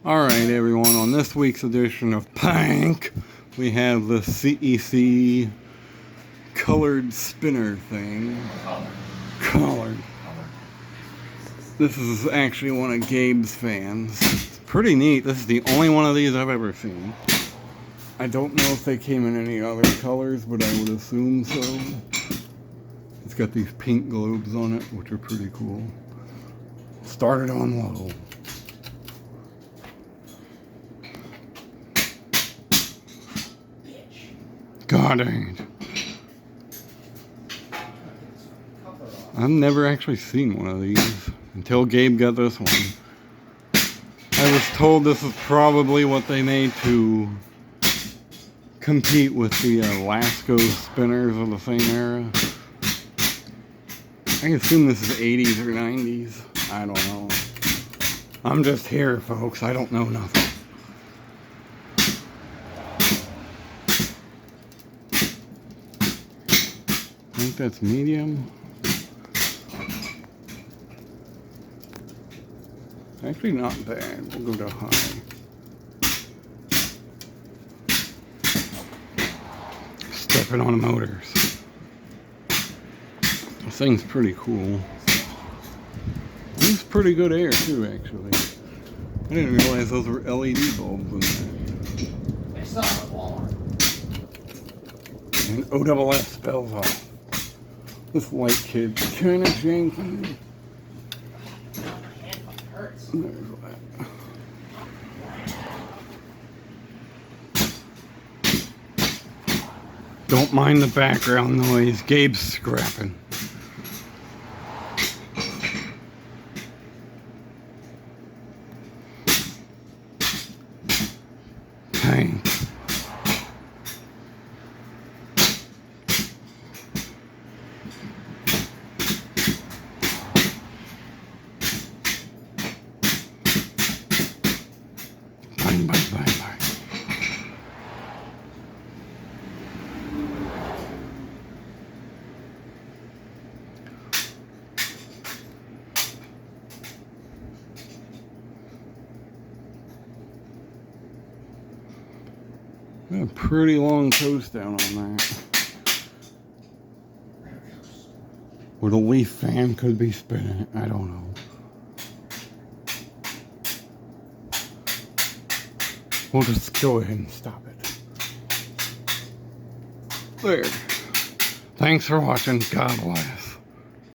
Alright everyone, on this week's edition of Pank, we have the CEC colored spinner thing. Colored. This is actually one of Gabe's fans. It's pretty neat. This is the only one of these I've ever seen. I don't know if they came in any other colors, but I would assume so. It's got these pink globes on it, which are pretty cool. Started on low. God dang it. I've never actually seen one of these until Gabe got this one. I was told this is probably what they made to compete with the Lasco spinners of the same era. I assume this is 80s or 90s. I don't know. I'm just here, folks. I don't know nothing. I think that's medium. Actually not bad. We'll go to high. Stepping on motors. This thing's pretty cool. It's pretty good air too, actually. I didn't realize those were LED bulbs in there. It's not a Walmart. And OSS spells off. This white kid's kind of janky. There's that. Don't mind the background noise. Gabe's scrapping. Dang. Bang, bang, bang, bang. Got a pretty long coast down on that. Or the leaf fan could be spinning it. I don't know. We'll just go ahead and stop it. There. Thanks for watching. God bless.